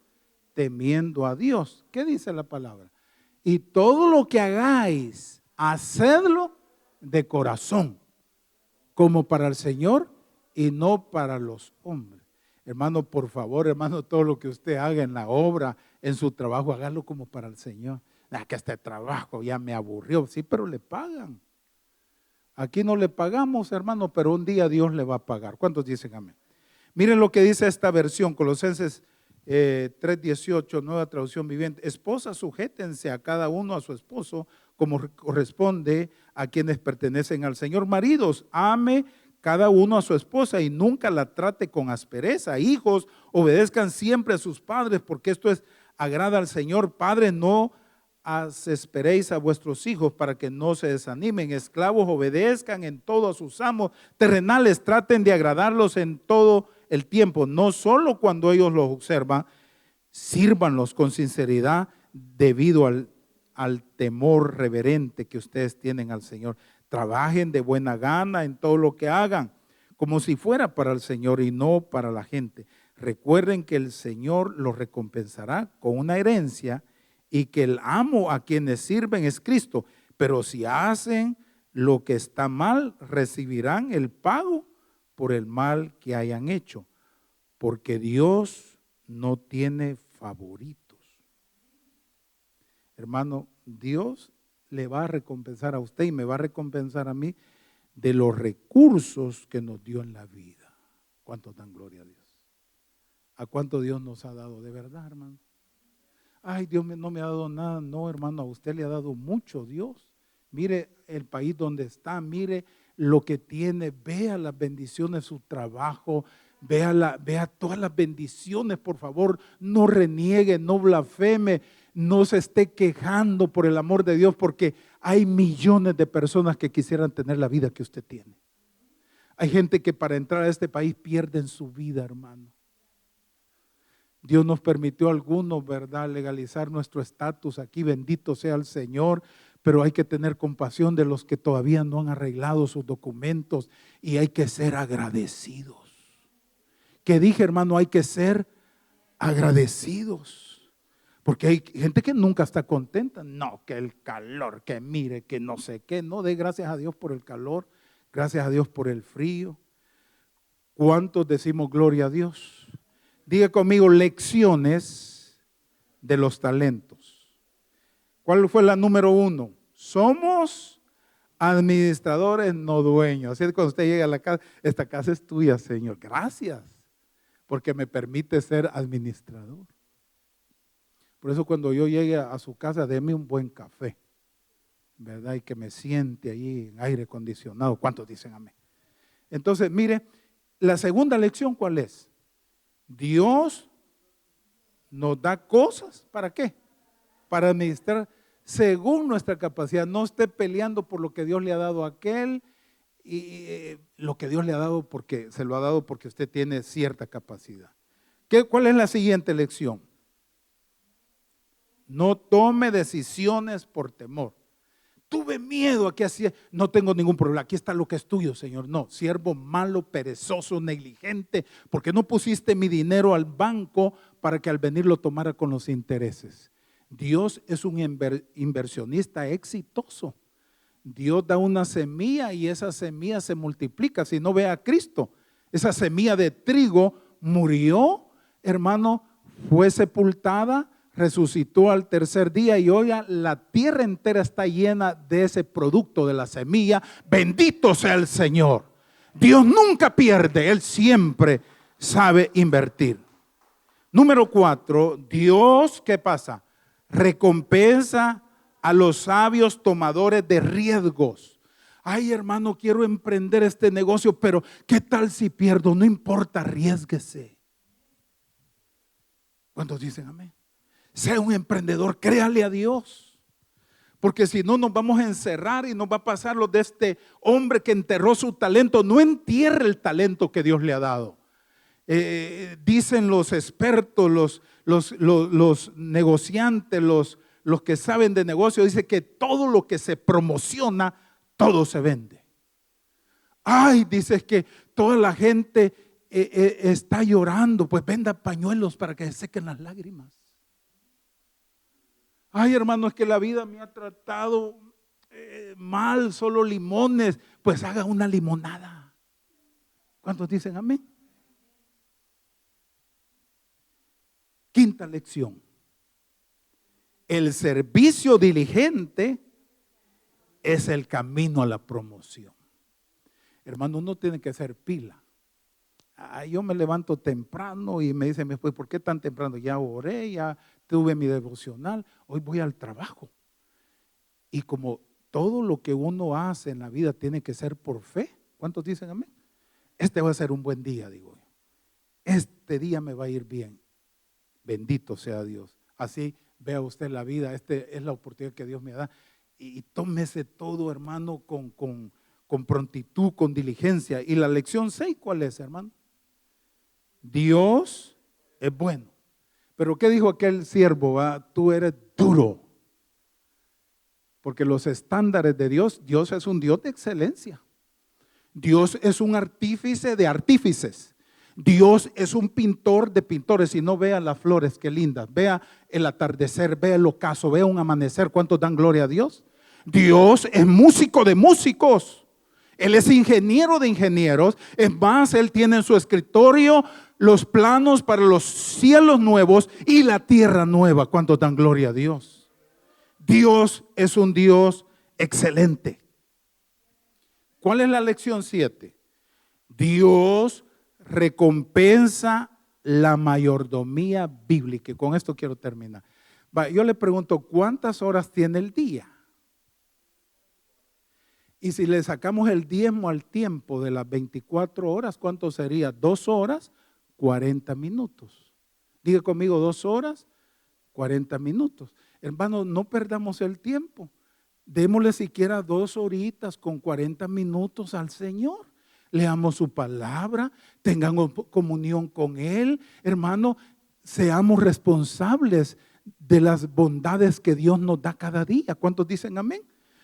temiendo a Dios. ¿Qué dice la palabra? Y todo lo que hagáis, hacedlo de corazón, como para el Señor y no para los hombres. Hermano, por favor, hermano, todo lo que usted haga en la obra, en su trabajo, hágalo como para el Señor. Que este trabajo ya me aburrió. Sí, pero le pagan. Aquí no le pagamos, hermano, pero un día Dios le va a pagar. ¿Cuántos dicen amén? Miren lo que dice esta versión, Colosenses 3:18, nueva traducción viviente. Esposas, sujétense a cada uno a su esposo, como corresponde a quienes pertenecen al Señor. Maridos, ame cada uno a su esposa y nunca la trate con aspereza. Hijos, obedezcan siempre a sus padres, porque esto agrada al Señor. Padres, no exasperéis a vuestros hijos para que no se desanimen. Esclavos, obedezcan en todo a sus amos terrenales, traten de agradarlos en todo el tiempo, no solo cuando ellos los observan. Sírvanlos con sinceridad debido al temor reverente que ustedes tienen al Señor. Trabajen de buena gana en todo lo que hagan, como si fuera para el Señor y no para la gente. Recuerden que el Señor los recompensará con una herencia y que el amo a quienes sirven es Cristo. Pero si hacen lo que está mal, recibirán el pago por el mal que hayan hecho, porque Dios no tiene favoritos. Hermano, Dios le va a recompensar a usted y me va a recompensar a mí de los recursos que nos dio en la vida. ¿Cuántos dan gloria a Dios? ¿A cuánto Dios nos ha dado de verdad, hermano? Ay, Dios no me ha dado nada. No, hermano, a usted le ha dado mucho Dios. Mire el país donde está, mire lo que tiene, vea las bendiciones de su trabajo, vea todas las bendiciones, por favor, no reniegue, no blasfeme, no se esté quejando por el amor de Dios, porque hay millones de personas que quisieran tener la vida que usted tiene. Hay gente que para entrar a este país pierden su vida, hermano. Dios nos permitió a algunos, ¿verdad?, legalizar nuestro estatus aquí, bendito sea el Señor, pero hay que tener compasión de los que todavía no han arreglado sus documentos y hay que ser agradecidos. ¿Qué dije, hermano? Hay que ser agradecidos, porque hay gente que nunca está contenta. No, que el calor, que mire, que no sé qué. No, dé gracias a Dios por el calor, gracias a Dios por el frío. ¿Cuántos decimos gloria a Dios? Diga conmigo, lecciones de los talentos. ¿Cuál fue la número 1? Somos administradores, no dueños. Así es que cuando usted llega a la casa, esta casa es tuya, Señor. Gracias, porque me permite ser administrador. Por eso cuando yo llegue a su casa, deme un buen café, ¿verdad? Y que me siente ahí en aire acondicionado. ¿Cuántos dicen amén? Entonces, mire, la segunda lección, ¿cuál es? Dios nos da cosas, ¿para qué? Para administrar según nuestra capacidad. No esté peleando por lo que Dios le ha dado a aquel y lo que Dios le ha dado porque se lo ha dado porque usted tiene cierta capacidad. ¿Cuál es la siguiente lección? No tome decisiones por temor. Tuve miedo, aquí así, no tengo ningún problema, aquí está lo que es tuyo, Señor. No, siervo malo, perezoso, negligente, porque no pusiste mi dinero al banco para que al venir lo tomara con los intereses. Dios es un inversionista exitoso. Dios da una semilla y esa semilla se multiplica. Si no, ve a Cristo, esa semilla de trigo murió, hermano, fue sepultada, resucitó al tercer día y hoy la tierra entera está llena de ese producto de la semilla. Bendito sea el Señor. Dios nunca pierde, Él siempre sabe invertir. Número 4, Dios, ¿qué pasa? Recompensa a los sabios tomadores de riesgos. Ay, hermano, quiero emprender este negocio, pero ¿qué tal si pierdo? No importa, arriésguese. ¿Cuántos dicen amén? Sea un emprendedor, créale a Dios. Porque si no nos vamos a encerrar y nos va a pasar lo de este hombre que enterró su talento. No entierre el talento que Dios le ha dado. Dicen los expertos, los negociantes, los que saben de negocio, dice que todo lo que se promociona, todo se vende. Ay, dices que toda la gente está llorando, pues venda pañuelos para que se sequen las lágrimas. Ay, hermano, es que la vida me ha tratado mal, solo limones, pues haga una limonada. ¿Cuántos dicen amén? Quinta lección. El servicio diligente es el camino a la promoción. Hermano, uno tiene que ser pila. Yo me levanto temprano y me dice mi esposa, ¿por qué tan temprano? Ya oré, ya tuve mi devocional, hoy voy al trabajo. Y como todo lo que uno hace en la vida tiene que ser por fe, ¿cuántos dicen amén? Este va a ser un buen día, digo yo. Este día me va a ir bien. Bendito sea Dios. Así vea usted la vida, esta es la oportunidad que Dios me da. Y tómese todo, hermano, con prontitud, con diligencia. Y la lección 6, ¿cuál es, hermano? Dios es bueno. Pero ¿qué dijo aquel siervo? Tú eres duro. Porque los estándares de Dios, Dios es un Dios de excelencia. Dios es un artífice de artífices. Dios es un pintor de pintores. Y no vea las flores, qué lindas. Vea el atardecer, vea el ocaso, vea un amanecer. ¿Cuántos dan gloria a Dios? Dios es músico de músicos. Él es ingeniero de ingenieros. Es más, Él tiene en su escritorio los planos para los cielos nuevos y la tierra nueva. ¿Cuántos dan gloria a Dios? Dios es un Dios excelente. ¿Cuál es la lección 7? Dios recompensa la mayordomía bíblica. Y con esto quiero terminar. Yo le pregunto, ¿cuántas horas tiene el día? Y si le sacamos el diezmo al tiempo de las 24 horas, ¿cuánto sería? 2 horas, 40 minutos. Diga conmigo, 2 horas, 40 minutos. Hermano, no perdamos el tiempo. Démosle siquiera 2 horitas con 40 minutos al Señor. Leamos su palabra, tengamos comunión con Él. Hermano, seamos responsables de las bondades que Dios nos da cada día. ¿Cuántos dicen amén?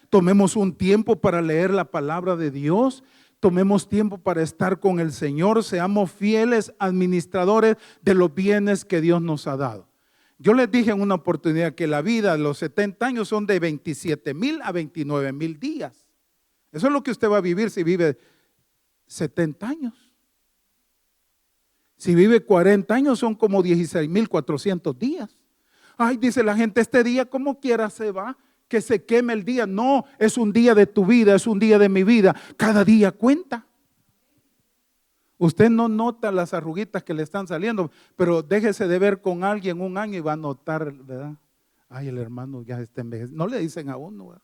Tomemos un tiempo para leer la palabra de Dios. Tomemos tiempo para estar con el Señor. Seamos fieles administradores de los bienes que Dios nos ha dado. Yo les dije en una oportunidad que la vida, los 70 años son de 27,000 a 29,000 días. Eso es lo que usted va a vivir si vive 70 años. Si vive 40 años son como 16,400 días. Ay, dice la gente, este día como quiera se va, que se queme el día. No, es un día de tu vida, es un día de mi vida. Cada día cuenta. Usted no nota las arruguitas que le están saliendo, pero déjese de ver con alguien un año y va a notar, ¿verdad? Ay, el hermano ya está envejeciendo. No le dicen a uno, ¿verdad?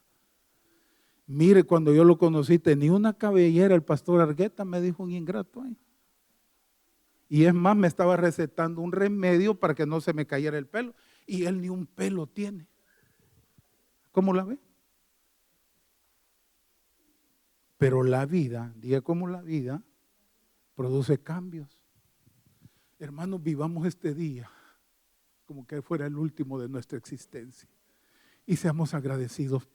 Mire, cuando yo lo conocí tenía una cabellera, el pastor Argueta me dijo un ingrato ahí. Y es más, me estaba recetando un remedio para que no se me cayera el pelo. Y él ni un pelo tiene. ¿Cómo la ve? Pero la vida, diga cómo la vida produce cambios. Hermanos, vivamos este día como que fuera el último de nuestra existencia. Y seamos agradecidos